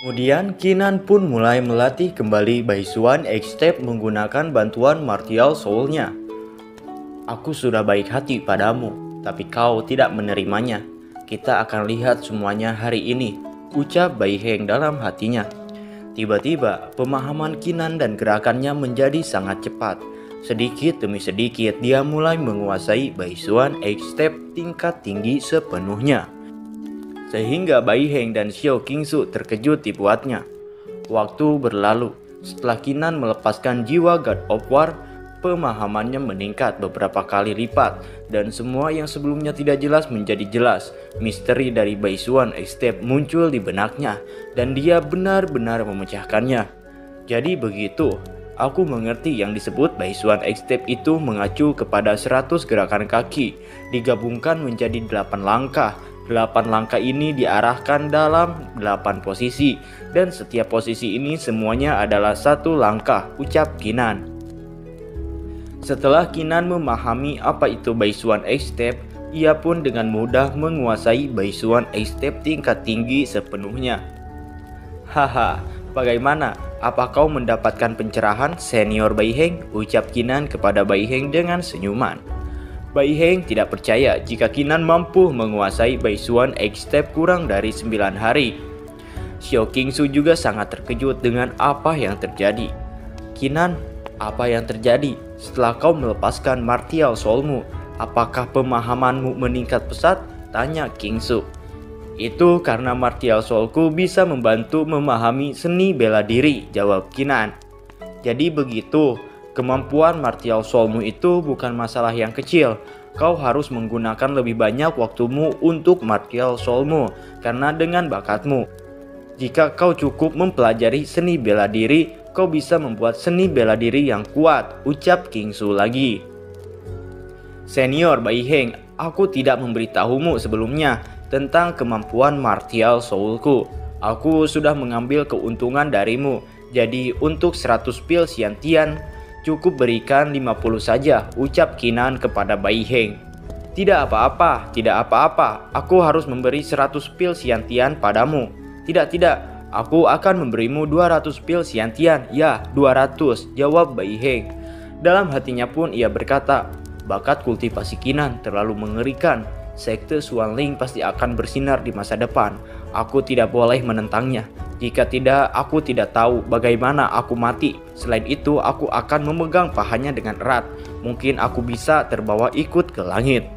Kemudian Kinan pun mulai melatih kembali Baisuan X-Step menggunakan bantuan martial soul-nya. Aku sudah baik hati padamu, tapi kau tidak menerimanya. Kita akan lihat semuanya hari ini, ucap Bai Heng dalam hatinya. Tiba-tiba pemahaman Kinan dan gerakannya menjadi sangat cepat. Sedikit demi sedikit dia mulai menguasai Baisuan X-Step tingkat tinggi sepenuhnya. Sehingga Bai Heng dan Xiao Qingsu terkejut dibuatnya. Waktu berlalu, setelah Kinan melepaskan jiwa God of War, pemahamannya meningkat beberapa kali lipat dan semua yang sebelumnya tidak jelas menjadi jelas. Misteri dari Baisuan X-Step muncul di benaknya dan dia benar-benar memecahkannya. Jadi begitu, aku mengerti yang disebut Baisuan X-Step itu mengacu kepada 100 gerakan kaki digabungkan menjadi 8 langkah. 8 langkah ini diarahkan dalam 8 posisi dan setiap posisi ini semuanya adalah satu langkah, ucap Kinan. Setelah Kinan memahami apa itu Baisuan X-Step, ia pun dengan mudah menguasai Baisuan X-Step tingkat tinggi sepenuhnya. Haha, bagaimana? Apa kau mendapatkan pencerahan, Senior Bai Heng? Ucap Kinan kepada Bai Heng dengan senyuman. Bai Heng tidak percaya jika Kinan mampu menguasai Baisuan X-Step kurang dari 9 hari. Xiao Qingsu juga sangat terkejut dengan apa yang terjadi. Kinan, apa yang terjadi? Setelah kau melepaskan martial soulmu, apakah pemahamanmu meningkat pesat? Tanya Qingsu. Itu karena martial soulku bisa membantu memahami seni bela diri, jawab Kinan. Jadi begitu. Kemampuan martial soulmu itu bukan masalah yang kecil. Kau harus menggunakan lebih banyak waktumu untuk martial soulmu karena dengan bakatmu, jika kau cukup mempelajari seni bela diri, kau bisa membuat seni bela diri yang kuat, ucap Qingsu lagi. Senior Bai Heng, aku tidak memberitahumu sebelumnya tentang kemampuan martial soulku. Aku sudah mengambil keuntungan darimu. Jadi untuk 100 pil Xiantian cukup berikan 50 saja, ucap Kinan kepada Bai Heng. Tidak apa-apa, tidak apa-apa. Aku harus memberi 100 pil Xiantian padamu. Tidak, aku akan memberimu 200 pil Xiantian. Ya, 200, jawab Bai Heng. Dalam hatinya pun ia berkata, bakat kultivasi Kinan terlalu mengerikan. Sekte Xuanling pasti akan bersinar di masa depan. Aku tidak boleh menentangnya. Jika tidak, aku tidak tahu bagaimana aku mati. Selain itu, aku akan memegang pahanya dengan erat. Mungkin aku bisa terbawa ikut ke langit.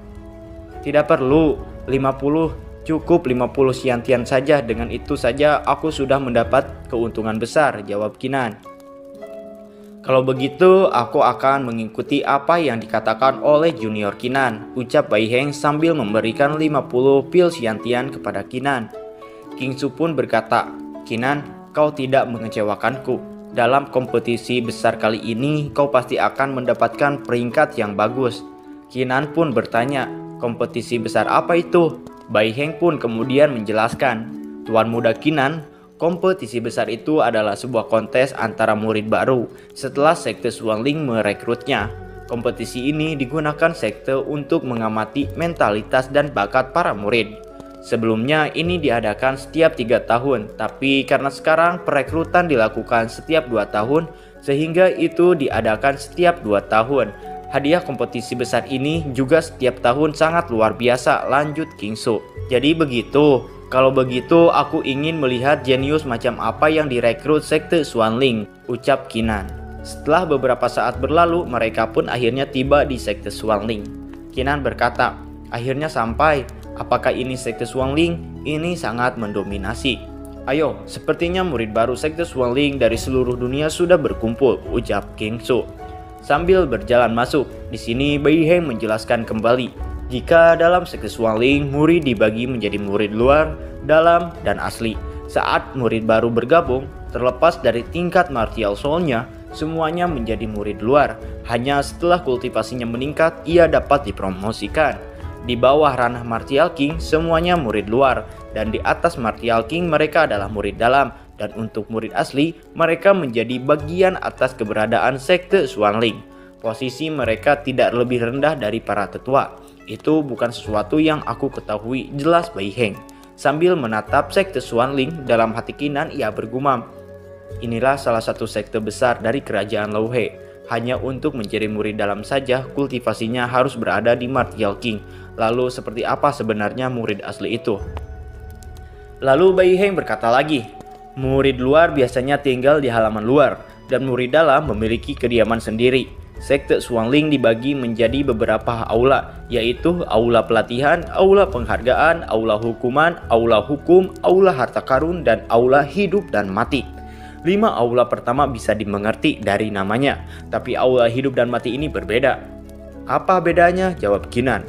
Tidak perlu 50, cukup 50 Xiantian saja. Dengan itu saja aku sudah mendapat keuntungan besar, jawab Kinan. Kalau begitu, aku akan mengikuti apa yang dikatakan oleh Junior Kinan, ucap Bai Heng sambil memberikan 50 pil Xiantian kepada Kinan. Qingsu pun berkata, Kinan, kau tidak mengecewakanku. Dalam kompetisi besar kali ini, kau pasti akan mendapatkan peringkat yang bagus. Kinan pun bertanya, kompetisi besar apa itu? Bai Heng pun kemudian menjelaskan, Tuan Muda Kinan, kompetisi besar itu adalah sebuah kontes antara murid baru setelah Sekte Xuanling merekrutnya. Kompetisi ini digunakan sekte untuk mengamati mentalitas dan bakat para murid. Sebelumnya ini diadakan setiap 3 tahun, tapi karena sekarang perekrutan dilakukan setiap 2 tahun, sehingga itu diadakan setiap 2 tahun. Hadiah kompetisi besar ini juga setiap tahun sangat luar biasa, lanjut Qingsu. Jadi begitu, kalau begitu aku ingin melihat jenius macam apa yang direkrut Sekte Xuanling, ucap Kinan. Setelah beberapa saat berlalu, mereka pun akhirnya tiba di Sekte Xuanling. Kinan berkata, akhirnya sampai. Apakah ini Sekte Xuanling? Ini sangat mendominasi. Ayo, sepertinya murid baru Sekte Xuanling dari seluruh dunia sudah berkumpul, ucap Qingsu. Sambil berjalan masuk, di sini Bai Heng menjelaskan kembali, jika dalam Sekte Xuanling murid dibagi menjadi murid luar, dalam, dan asli. Saat murid baru bergabung, terlepas dari tingkat martial soul-nya, semuanya menjadi murid luar. Hanya setelah kultivasinya meningkat, ia dapat dipromosikan. Di bawah ranah Martial King semuanya murid luar, dan di atas Martial King mereka adalah murid dalam, dan untuk murid asli mereka menjadi bagian atas keberadaan Sekte Xuanling. Posisi mereka tidak lebih rendah dari para tetua. Itu bukan sesuatu yang aku ketahui, jelas Bai Heng. Sambil menatap sekte Xuanling, dalam hati Kinan ia bergumam, inilah salah satu sekte besar dari kerajaan Lauhe. Hanya untuk menjadi murid dalam saja kultivasinya harus berada di Martial King. Lalu seperti apa sebenarnya murid asli itu? Lalu Bai Heng berkata lagi, murid luar biasanya tinggal di halaman luar dan murid dalam memiliki kediaman sendiri. Sekte Xuanling dibagi menjadi beberapa aula, yaitu aula pelatihan, aula penghargaan, aula hukuman, aula hukum, aula harta karun, dan aula hidup dan mati. 5 aula pertama bisa dimengerti dari namanya, tapi aula hidup dan mati ini berbeda. Apa bedanya? Jawab Kinan.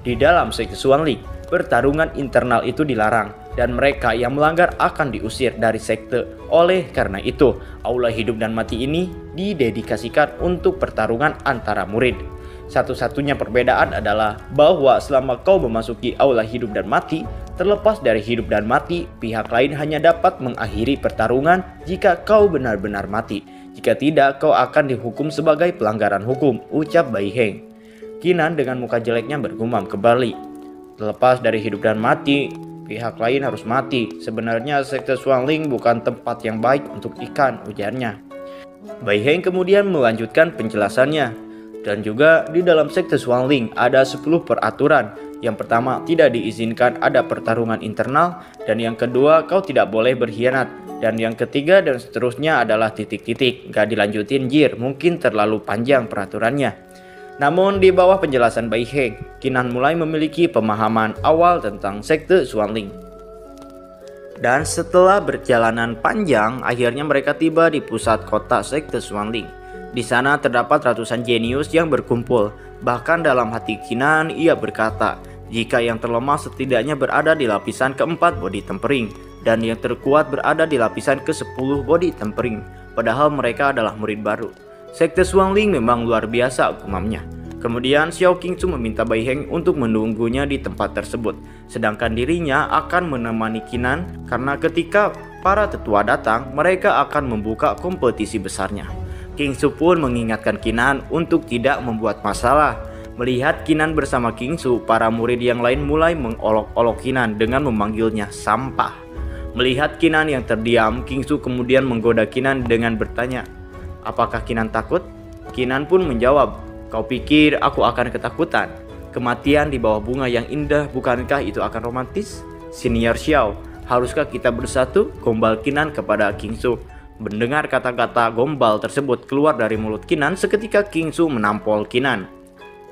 Di dalam sekte Xuanling, pertarungan internal itu dilarang dan mereka yang melanggar akan diusir dari sekte. Oleh karena itu, aula hidup dan mati ini didedikasikan untuk pertarungan antara murid. Satu-satunya perbedaan adalah bahwa selama kau memasuki aula hidup dan mati, terlepas dari hidup dan mati, pihak lain hanya dapat mengakhiri pertarungan jika kau benar-benar mati. Jika tidak, kau akan dihukum sebagai pelanggaran hukum, ucap Bai Heng. Kinan dengan muka jeleknya bergumam kembali, terlepas dari hidup dan mati, pihak lain harus mati. Sebenarnya sekte Xuanling bukan tempat yang baik untuk ikan, ujarnya. Bai Heng kemudian melanjutkan penjelasannya. Dan juga di dalam sekte Xuanling ada 10 peraturan. Yang pertama, tidak diizinkan ada pertarungan internal. Dan yang kedua, kau tidak boleh berkhianat. Dan yang ketiga dan seterusnya adalah titik-titik. Gak dilanjutin jir, mungkin terlalu panjang peraturannya. Namun di bawah penjelasan Bai Heng, Kinan mulai memiliki pemahaman awal tentang sekte Xuanling. Dan setelah perjalanan panjang, akhirnya mereka tiba di pusat kota sekte Xuanling. Di sana terdapat ratusan jenius yang berkumpul. Bahkan dalam hati Kinan ia berkata, jika yang terlemah setidaknya berada di lapisan keempat body tempering dan yang terkuat berada di lapisan ke-10 body tempering. Padahal mereka adalah murid baru. Sekte Xuanling memang luar biasa, gumamnya. Kemudian Xiao Qingsu meminta Bai Heng untuk menunggunya di tempat tersebut. Sedangkan dirinya akan menemani Kinan karena ketika para tetua datang, mereka akan membuka kompetisi besarnya. Qingsu pun mengingatkan Kinan untuk tidak membuat masalah. Melihat Kinan bersama Qingsu, para murid yang lain mulai mengolok-olok Kinan dengan memanggilnya sampah. Melihat Kinan yang terdiam, Qingsu kemudian menggoda Kinan dengan bertanya, apakah Kinan takut? Kinan pun menjawab, kau pikir aku akan ketakutan? Kematian di bawah bunga yang indah, bukankah itu akan romantis? Senior Xiao, haruskah kita bersatu? Gombal Kinan kepada Qingsu. Mendengar kata-kata gombal tersebut keluar dari mulut Kinan, seketika Qingsu menampol Kinan.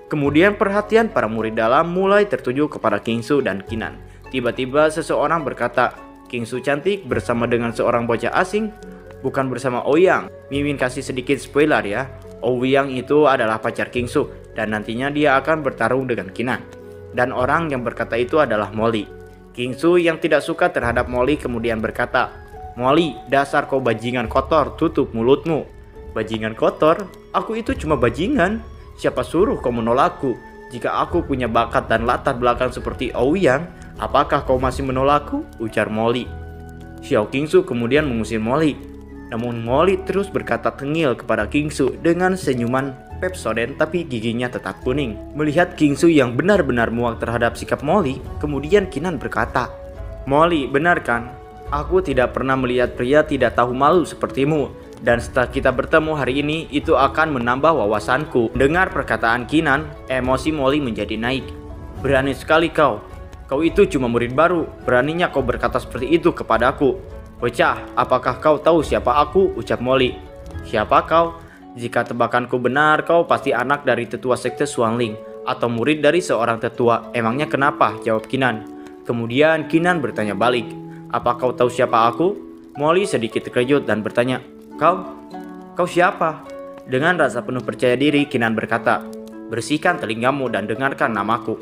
Kemudian perhatian para murid dalam mulai tertuju kepada Qingsu dan Kinan. Tiba-tiba seseorang berkata, Qingsu cantik bersama dengan seorang bocah asing, bukan bersama Ouyang. Mimin kasih sedikit spoiler ya, Ouyang itu adalah pacar Qingsu dan nantinya dia akan bertarung dengan Kinan. Dan orang yang berkata itu adalah Molly. Qingsu yang tidak suka terhadap Molly kemudian berkata, Molly, dasar kau bajingan kotor, tutup mulutmu. Bajingan kotor? Aku itu cuma bajingan. Siapa suruh kau menolakku? Jika aku punya bakat dan latar belakang seperti Ouyang, apakah kau masih menolakku? Ujar Molly. Xiao Qingsu kemudian mengusir Molly. Namun Molly terus berkata tengil kepada Qingsu dengan senyuman Pepsodent tapi giginya tetap kuning. Melihat Qingsu yang benar-benar muak terhadap sikap Molly, kemudian Kinan berkata, Molly, benar kan? Aku tidak pernah melihat pria tidak tahu malu sepertimu. Dan setelah kita bertemu hari ini, itu akan menambah wawasanku. Dengar perkataan Kinan, emosi Molly menjadi naik. Berani sekali kau. Kau itu cuma murid baru. Beraninya kau berkata seperti itu kepadaku. Bocah, apakah kau tahu siapa aku? Ucap Molly. Siapa kau? Jika tebakanku benar, kau pasti anak dari tetua sekte Xuanling atau murid dari seorang tetua. Emangnya kenapa? Jawab Kinan. Kemudian Kinan bertanya balik. Apa kau tahu siapa aku? Molly sedikit terkejut dan bertanya, Kau siapa? Dengan rasa penuh percaya diri, Kinan berkata, bersihkan telingamu dan dengarkan namaku.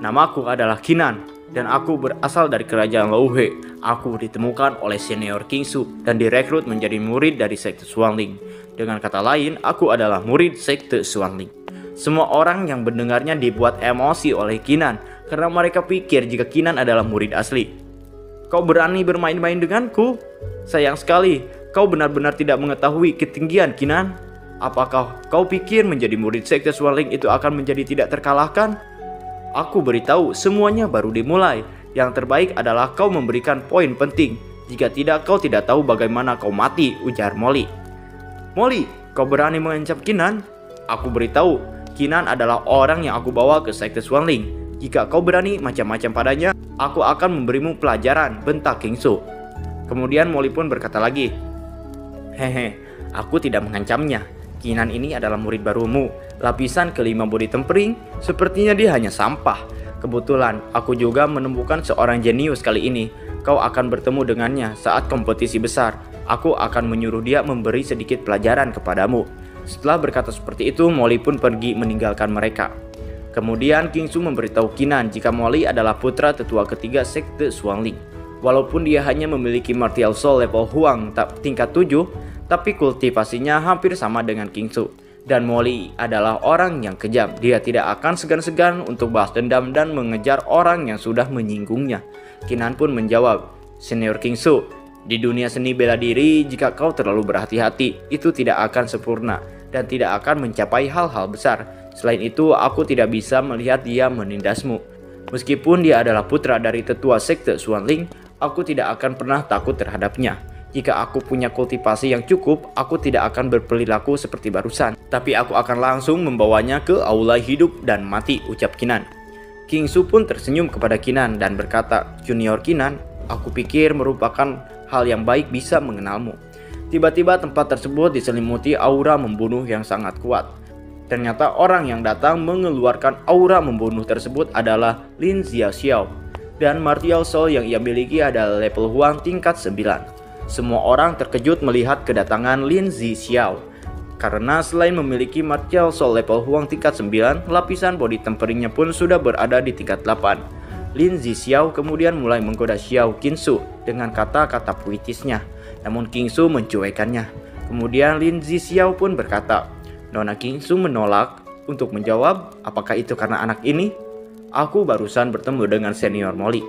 Namaku adalah Kinan, dan aku berasal dari kerajaan Lauhe. Aku ditemukan oleh senior Qingsu dan direkrut menjadi murid dari sekte Xuanling. Dengan kata lain, aku adalah murid sekte Xuanling. Semua orang yang mendengarnya dibuat emosi oleh Kinan, karena mereka pikir jika Kinan adalah murid asli. Kau berani bermain-main denganku? Sayang sekali, kau benar-benar tidak mengetahui ketinggian Kinan. Apakah kau pikir menjadi murid sekte Xuanling itu akan menjadi tidak terkalahkan? Aku beritahu, semuanya baru dimulai. Yang terbaik adalah kau memberikan poin penting. Jika tidak, kau tidak tahu bagaimana kau mati, ujar Molly. Molly, kau berani mengancam Kinan? Aku beritahu, Kinan adalah orang yang aku bawa ke Sekte Swanling. Jika kau berani macam-macam padanya, aku akan memberimu pelajaran, bentak Kingsu. Kemudian Molly pun berkata lagi, hehe, aku tidak mengancamnya. Kinan ini adalah murid barumu, lapisan kelima body tempering, sepertinya dia hanya sampah. Kebetulan, aku juga menemukan seorang jenius kali ini. Kau akan bertemu dengannya saat kompetisi besar. Aku akan menyuruh dia memberi sedikit pelajaran kepadamu. Setelah berkata seperti itu, Molly pun pergi meninggalkan mereka. Kemudian Kingsu memberitahu Kinan jika Molly adalah putra tetua ketiga Sekte Swanling. Walaupun dia hanya memiliki martial soul level Huang tingkat 7, tapi kultivasinya hampir sama dengan Kingsu. Dan Molly adalah orang yang kejam. Dia tidak akan segan-segan untuk balas dendam dan mengejar orang yang sudah menyinggungnya. Kinan pun menjawab, Senior Kingsu, di dunia seni bela diri, jika kau terlalu berhati-hati, itu tidak akan sempurna dan tidak akan mencapai hal-hal besar. Selain itu, aku tidak bisa melihat dia menindasmu. Meskipun dia adalah putra dari tetua Sekte Swanling, aku tidak akan pernah takut terhadapnya. Jika aku punya kultivasi yang cukup, aku tidak akan berperilaku seperti barusan. Tapi aku akan langsung membawanya ke aula hidup dan mati, ucap Kinan. Kingsu pun tersenyum kepada Kinan dan berkata, Junior Kinan, aku pikir merupakan hal yang baik bisa mengenalmu. Tiba-tiba tempat tersebut diselimuti aura membunuh yang sangat kuat. Ternyata orang yang datang mengeluarkan aura membunuh tersebut adalah Lin Xiao, dan martial soul yang ia miliki adalah level Huang tingkat 9. Semua orang terkejut melihat kedatangan Lin Xiao, karena selain memiliki martial soul level Huang tingkat 9, lapisan body temperingnya pun sudah berada di tingkat 8. Lin Xiao kemudian mulai menggoda Xiao Kingsu dengan kata-kata puitisnya, namun Kingsu mencuekannya. Kemudian Lin Xiao pun berkata, Nona Kingsu menolak untuk menjawab, apakah itu karena anak ini? Aku barusan bertemu dengan Senior Molly.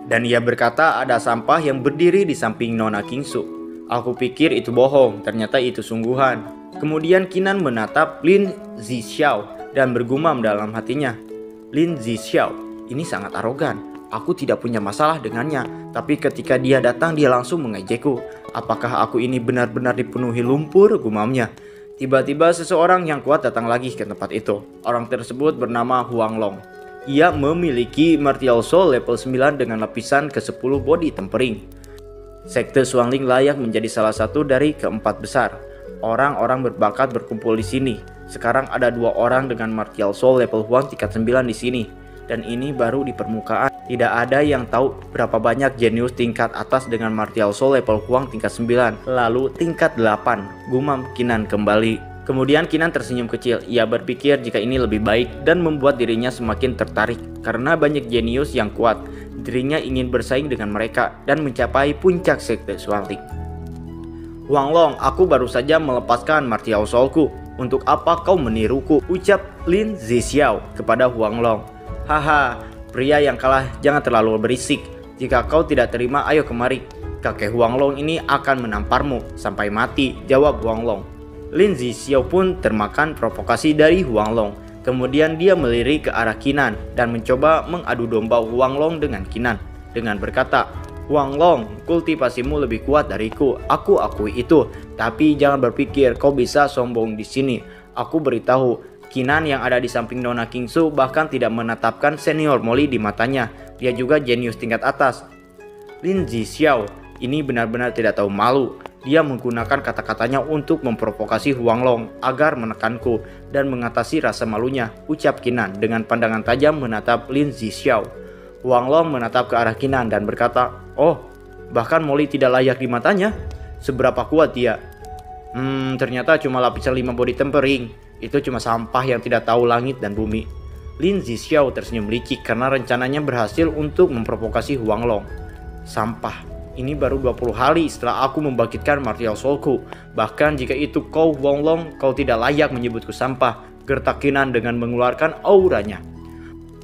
Dan ia berkata ada sampah yang berdiri di samping Nona Kingsu. Aku pikir itu bohong, ternyata itu sungguhan. Kemudian Kinan menatap Lin Xiao dan bergumam dalam hatinya. Lin Xiao, ini sangat arogan. Aku tidak punya masalah dengannya, tapi ketika dia datang dia langsung mengejekku. Apakah aku ini benar-benar dipenuhi lumpur, gumamnya. Tiba-tiba seseorang yang kuat datang lagi ke tempat itu. Orang tersebut bernama Huang Long. Ia memiliki martial soul level 9 dengan lapisan ke-10 body tempering. Sekte Swanling layak menjadi salah satu dari keempat besar. Orang-orang berbakat berkumpul di sini. Sekarang ada 2 orang dengan martial soul level Huang tingkat 9 di sini. Dan ini baru di permukaan. Tidak ada yang tahu berapa banyak jenius tingkat atas dengan martial soul level Huang tingkat 9. Lalu tingkat 8, gumam Kinan kembali. Kemudian Kinan tersenyum kecil. Ia berpikir jika ini lebih baik dan membuat dirinya semakin tertarik. Karena banyak jenius yang kuat, dirinya ingin bersaing dengan mereka dan mencapai puncak Sekte Swanling. Huang Long, aku baru saja melepaskan martial soulku. Untuk apa kau meniruku? Ucap Lin Xiao kepada Huang Long. Haha, pria yang kalah jangan terlalu berisik. Jika kau tidak terima, ayo kemari. Kakek Huang Long ini akan menamparmu sampai mati, jawab Huang Long. Lin Xiao pun termakan provokasi dari Huang Long. Kemudian dia melirik ke arah Kinan dan mencoba mengadu domba Huang Long dengan Kinan dengan berkata, Huang Long, kultivasimu lebih kuat dariku, aku akui itu. Tapi jangan berpikir kau bisa sombong di sini. Aku beritahu, Kinan yang ada di samping Nona Kingsu bahkan tidak menatapkan Senior Molly di matanya. Dia juga jenius tingkat atas. Lin Xiao ini benar-benar tidak tahu malu. Dia menggunakan kata-katanya untuk memprovokasi Huang Long agar menekanku dan mengatasi rasa malunya, ucap Kinan dengan pandangan tajam menatap Lin Xiao. Huang Long menatap ke arah Kinan dan berkata, oh, bahkan Molly tidak layak di matanya. Seberapa kuat dia? Ternyata cuma lapisan 5 body tempering. Itu cuma sampah yang tidak tahu langit dan bumi. Lin Xiao tersenyum licik karena rencananya berhasil untuk memprovokasi Huang Long. Sampah. Ini baru 20 hari setelah aku membangkitkan martial soulku. Bahkan jika itu kau Huang Long, kau tidak layak menyebutku sampah, gertak Kinan dengan mengeluarkan auranya.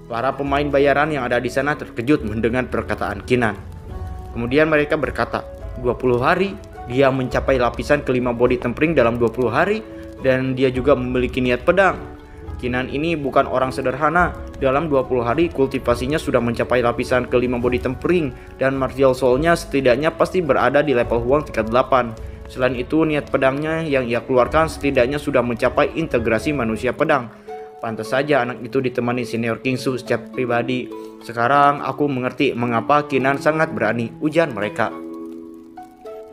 Para pemain bayaran yang ada di sana terkejut mendengar perkataan Kinan. Kemudian mereka berkata, 20 hari, dia mencapai lapisan kelima body tempering dalam 20 hari, dan dia juga memiliki niat pedang. Kinan ini bukan orang sederhana. Dalam 20 hari kultivasinya sudah mencapai lapisan ke-5 body tempering dan martial soul-nya setidaknya pasti berada di level Huang tingkat 8. Selain itu, niat pedangnya yang ia keluarkan setidaknya sudah mencapai integrasi manusia pedang. Pantas saja anak itu ditemani senior Kingsu secara pribadi. Sekarang aku mengerti mengapa Kinan sangat berani, ujar mereka.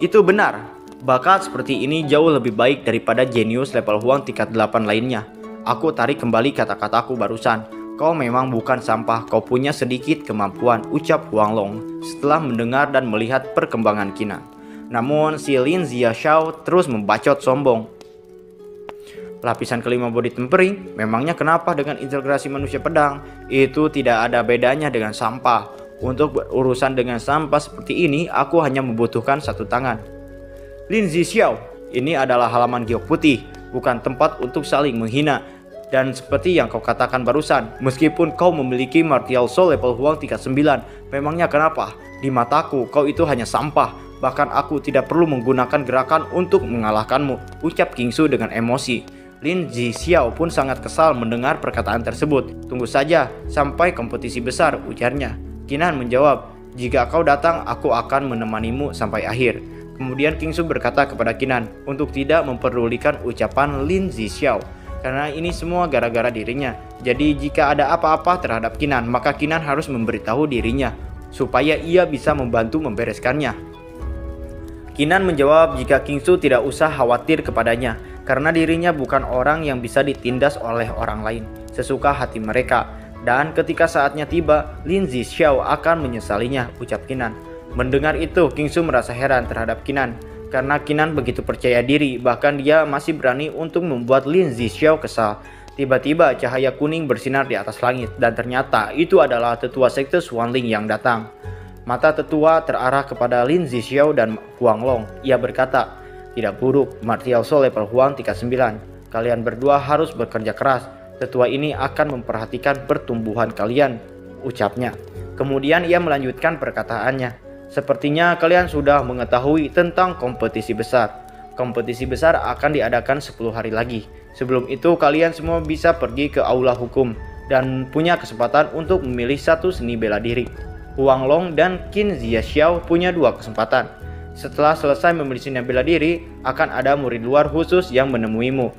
Itu benar, bakat seperti ini jauh lebih baik daripada jenius level Huang tingkat 8 lainnya. Aku tarik kembali kata-kataku barusan. Kau memang bukan sampah, kau punya sedikit kemampuan, ucap Huang Long setelah mendengar dan melihat perkembangan Kinan. Namun si Lin Zixiao terus membacot sombong. Lapisan ke-5 body tempering, memangnya kenapa dengan integrasi manusia pedang? Itu tidak ada bedanya dengan sampah. Untuk berurusan dengan sampah seperti ini, aku hanya membutuhkan satu tangan. Lin Zixiao, ini adalah halaman giok putih, bukan tempat untuk saling menghina. Dan seperti yang kau katakan barusan, meskipun kau memiliki martial soul level Huang tingkat 9, memangnya kenapa? Di mataku, kau itu hanya sampah. Bahkan aku tidak perlu menggunakan gerakan untuk mengalahkanmu, ucap Kingsu dengan emosi. Lin Zixiao pun sangat kesal mendengar perkataan tersebut. Tunggu saja sampai kompetisi besar, ujarnya. Kinan menjawab, jika kau datang, aku akan menemanimu sampai akhir. Kemudian Kingsu berkata kepada Kinan untuk tidak memperdulikan ucapan Lin Zixiao, karena ini semua gara-gara dirinya. Jadi jika ada apa-apa terhadap Kinan, maka Kinan harus memberitahu dirinya supaya ia bisa membantu membereskannya. Kinan menjawab jika Kingsu tidak usah khawatir kepadanya, karena dirinya bukan orang yang bisa ditindas oleh orang lain sesuka hati mereka. Dan ketika saatnya tiba, Lin Zixiao akan menyesalinya, ucap Kinan. Mendengar itu, Kingsu merasa heran terhadap Kinan, karena Kinan begitu percaya diri, bahkan dia masih berani untuk membuat Lin Zixiao kesal. Tiba-tiba cahaya kuning bersinar di atas langit, dan ternyata itu adalah tetua sekte Xuanling yang datang. Mata tetua terarah kepada Lin Zixiao dan Huang Long. Ia berkata, tidak buruk, martial soul level Huang tingkat 9. Kalian berdua harus bekerja keras. Tetua ini akan memperhatikan pertumbuhan kalian, ucapnya. Kemudian ia melanjutkan perkataannya. Sepertinya kalian sudah mengetahui tentang kompetisi besar. Kompetisi besar akan diadakan 10 hari lagi. Sebelum itu kalian semua bisa pergi ke aula hukum dan punya kesempatan untuk memilih satu seni bela diri. Huang Long dan Qin Zixiao punya 2 kesempatan. Setelah selesai memilih seni bela diri, akan ada murid luar khusus yang menemuimu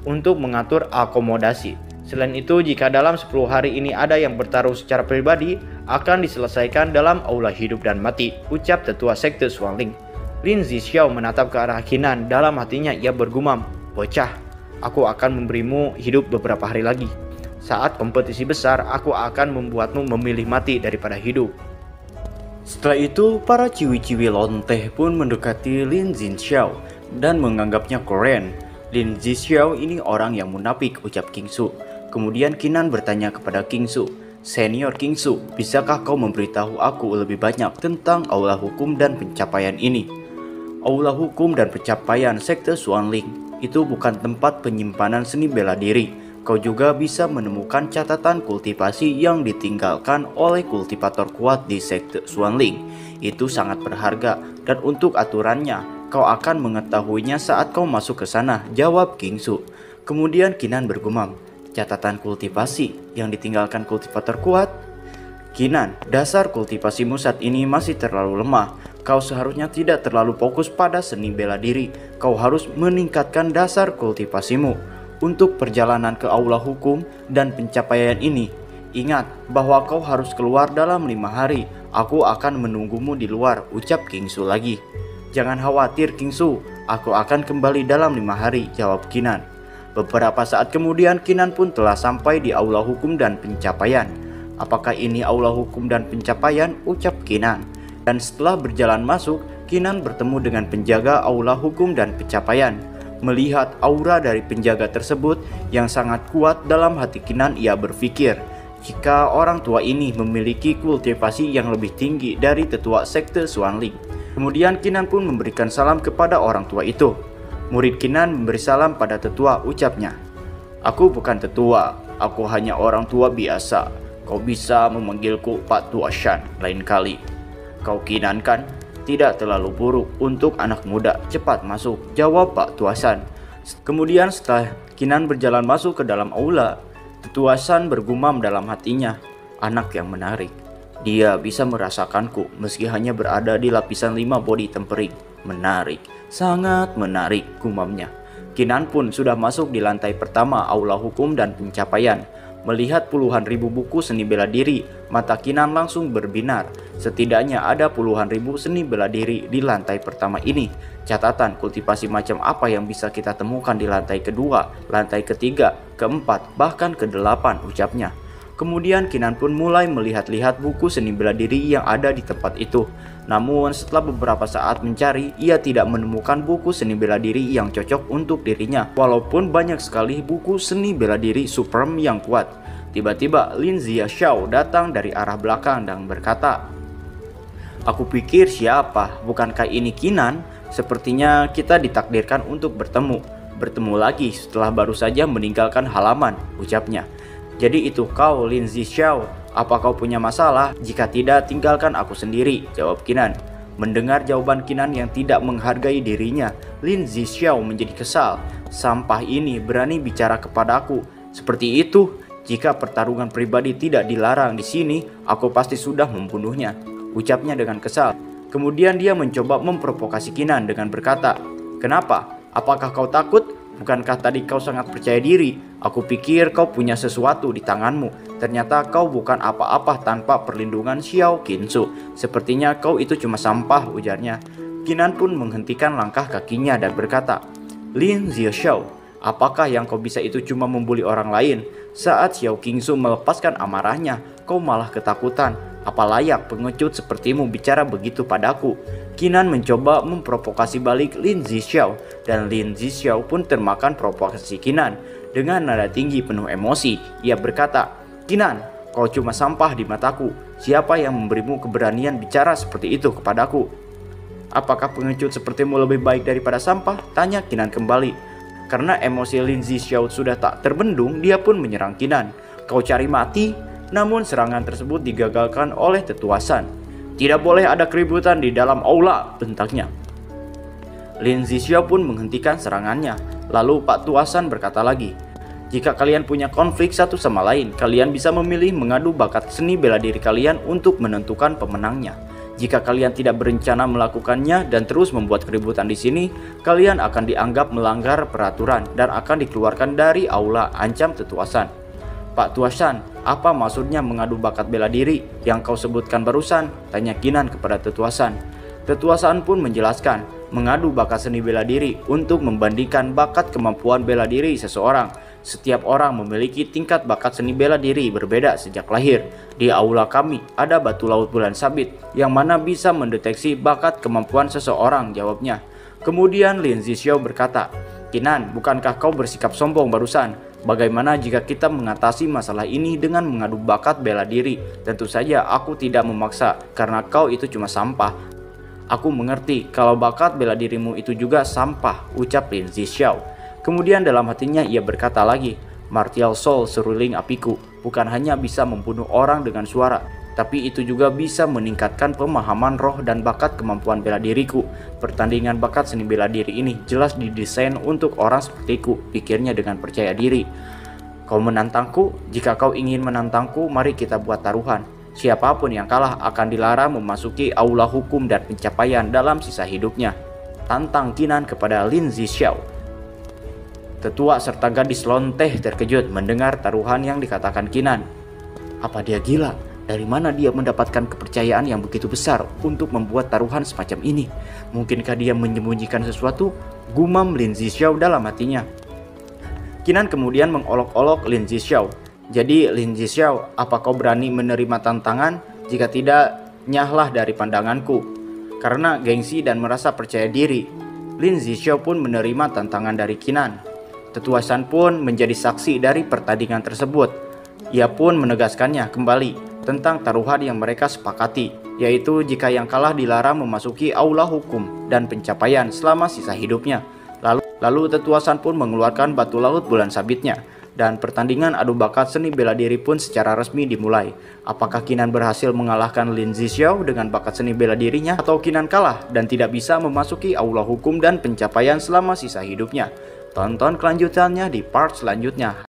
untuk mengatur akomodasi. Selain itu, jika dalam 10 hari ini ada yang bertaruh secara pribadi, akan diselesaikan dalam aula hidup dan mati, ucap tetua sekte Xuanling. Lin Zixiao menatap ke arah Kinan. Dalam hatinya ia bergumam, bocah, aku akan memberimu hidup beberapa hari lagi. Saat kompetisi besar, aku akan membuatmu memilih mati daripada hidup. Setelah itu, para ciwi-ciwi lonteh pun mendekati Lin Zixiao dan menganggapnya keren. Lin Zixiao ini orang yang munafik, ucap Kingsu. Kemudian Kinan bertanya kepada Kingsu, Senior Kingsu, bisakah kau memberitahu aku lebih banyak tentang aula hukum dan pencapaian ini? Aula hukum dan pencapaian sekte Xuanling itu bukan tempat penyimpanan seni bela diri. Kau juga bisa menemukan catatan kultivasi yang ditinggalkan oleh kultivator kuat di sekte Xuanling. Itu sangat berharga dan untuk aturannya, kau akan mengetahuinya saat kau masuk ke sana, jawab Kingsu. Kemudian Kinan bergumam, catatan kultivasi yang ditinggalkan kultivator kuat? Kinan, dasar kultivasimu saat ini masih terlalu lemah. Kau seharusnya tidak terlalu fokus pada seni bela diri. Kau harus meningkatkan dasar kultivasimu. Untuk perjalanan ke aula hukum dan pencapaian ini, ingat bahwa kau harus keluar dalam 5 hari. Aku akan menunggumu di luar, ucap Kingsu lagi. Jangan khawatir Kingsu, aku akan kembali dalam 5 hari, jawab Kinan. Beberapa saat kemudian Kinan pun telah sampai di aula hukum dan pencapaian. Apakah ini aula hukum dan pencapaian? Ucap Kinan. Dan setelah berjalan masuk, Kinan bertemu dengan penjaga aula hukum dan pencapaian. Melihat aura dari penjaga tersebut yang sangat kuat, dalam hati Kinan ia berpikir, jika orang tua ini memiliki kultivasi yang lebih tinggi dari tetua sekte Xuanling. Kemudian Kinan pun memberikan salam kepada orang tua itu. Murid Kinan memberi salam pada tetua, ucapnya, aku bukan tetua, aku hanya orang tua biasa. Kau bisa memanggilku Pak Tua Shan lain kali. Kau Kinan kan? Tidak terlalu buruk untuk anak muda, cepat masuk, jawab Pak Tua Shan. Kemudian setelah Kinan berjalan masuk ke dalam aula, Tetua Shan bergumam dalam hatinya, anak yang menarik. Dia bisa merasakanku meski hanya berada di lapisan 5 body tempering. Menarik, sangat menarik, gumamnya. Kinan pun sudah masuk di lantai pertama aula hukum dan pencapaian. Melihat puluhan ribu buku seni bela diri, mata Kinan langsung berbinar. Setidaknya ada puluhan ribu seni bela diri di lantai pertama ini. Catatan kultivasi macam apa yang bisa kita temukan di lantai kedua, lantai ketiga, keempat, bahkan ke-8, ucapnya. Kemudian Kinan pun mulai melihat-lihat buku seni bela diri yang ada di tempat itu. Namun setelah beberapa saat mencari, ia tidak menemukan buku seni bela diri yang cocok untuk dirinya. Walaupun banyak sekali buku seni bela diri Supreme yang kuat. Tiba-tiba Lin Zixiao datang dari arah belakang dan berkata, "Aku pikir siapa? Bukankah ini Kinan? Sepertinya kita ditakdirkan untuk bertemu. Bertemu lagi setelah baru saja meninggalkan halaman," ucapnya. "Jadi itu kau, Lin Zixiao. Apa kau punya masalah? Jika tidak, tinggalkan aku sendiri," jawab Kinan. Mendengar jawaban Kinan yang tidak menghargai dirinya, Lin Zixiao menjadi kesal. "Sampah ini berani bicara kepadaku seperti itu. Jika pertarungan pribadi tidak dilarang di sini, aku pasti sudah membunuhnya," ucapnya dengan kesal. Kemudian dia mencoba memprovokasi Kinan dengan berkata, "Kenapa? Apakah kau takut? Bukankah tadi kau sangat percaya diri? Aku pikir kau punya sesuatu di tanganmu. Ternyata kau bukan apa-apa tanpa perlindungan Xiao Qinzu. Sepertinya kau itu cuma sampah," ujarnya. Kinan pun menghentikan langkah kakinya dan berkata, "Lin Zixiao, apakah yang kau bisa itu cuma membuli orang lain? Saat Xiao Qinzu melepaskan amarahnya, kau malah ketakutan. Apa layak pengecut sepertimu bicara begitu padaku?" Kinan mencoba memprovokasi balik Lin Zixiao, dan Lin Zixiao pun termakan provokasi Kinan. Dengan nada tinggi penuh emosi, ia berkata, "Kinan, kau cuma sampah di mataku. Siapa yang memberimu keberanian bicara seperti itu kepadaku?" "Apakah pengecut sepertimu lebih baik daripada sampah?" tanya Kinan kembali. Karena emosi Lin Zixiao sudah tak terbendung, dia pun menyerang Kinan. "Kau cari mati?" Namun serangan tersebut digagalkan oleh Tetua Shan. "Tidak boleh ada keributan di dalam aula," bentaknya. Lin Zixiao pun menghentikan serangannya. Lalu Pak Tua Shan berkata lagi, "Jika kalian punya konflik satu sama lain, kalian bisa memilih mengadu bakat seni bela diri kalian untuk menentukan pemenangnya. Jika kalian tidak berencana melakukannya dan terus membuat keributan di sini, kalian akan dianggap melanggar peraturan dan akan dikeluarkan dari aula," ancam Tetua Shan. "Pak Tua Shan, apa maksudnya mengadu bakat bela diri yang kau sebutkan barusan?" tanya Kinan kepada Tetua Shan. Tetua Shan pun menjelaskan, mengadu bakat seni bela diri untuk membandingkan bakat kemampuan bela diri seseorang. Setiap orang memiliki tingkat bakat seni bela diri berbeda sejak lahir. Di aula kami ada batu laut bulan sabit yang mana bisa mendeteksi bakat kemampuan seseorang, jawabnya. Kemudian Lin Zixiao berkata, "Kinan, bukankah kau bersikap sombong barusan? Bagaimana jika kita mengatasi masalah ini dengan mengadu bakat bela diri? Tentu saja aku tidak memaksa karena kau itu cuma sampah. Aku mengerti kalau bakat bela dirimu itu juga sampah," ucap Lin Zixiao. Kemudian dalam hatinya ia berkata lagi, "Martial Soul seruling apiku bukan hanya bisa membunuh orang dengan suara, tapi itu juga bisa meningkatkan pemahaman roh dan bakat kemampuan bela diriku. Pertandingan bakat seni bela diri ini jelas didesain untuk orang sepertiku," pikirnya dengan percaya diri. "Kau menantangku? Jika kau ingin menantangku, mari kita buat taruhan. Siapapun yang kalah akan dilarang memasuki aula hukum dan pencapaian dalam sisa hidupnya," tantang Kinan kepada Lin Zixiao. Tetua serta gadis lonteh terkejut mendengar taruhan yang dikatakan Kinan. Apa dia gila? Dari mana dia mendapatkan kepercayaan yang begitu besar untuk membuat taruhan semacam ini? Mungkinkah dia menyembunyikan sesuatu? Gumam Lin Zixiao dalam hatinya. Kinan kemudian mengolok-olok Lin Zixiao. "Jadi Lin Zixiao, apa kau berani menerima tantangan? Jika tidak, nyahlah dari pandanganku." Karena gengsi dan merasa percaya diri, Lin Zixiao pun menerima tantangan dari Kinan. Tetua Shan pun menjadi saksi dari pertandingan tersebut. Ia pun menegaskannya kembali tentang taruhan yang mereka sepakati, yaitu jika yang kalah dilarang memasuki aula hukum dan pencapaian selama sisa hidupnya. Lalu Tetua Shan pun mengeluarkan batu laut bulan sabitnya, dan pertandingan adu bakat seni bela diri pun secara resmi dimulai. Apakah Kinan berhasil mengalahkan Lin Zixiao dengan bakat seni bela dirinya, atau Kinan kalah dan tidak bisa memasuki aula hukum dan pencapaian selama sisa hidupnya? Tonton kelanjutannya di part selanjutnya.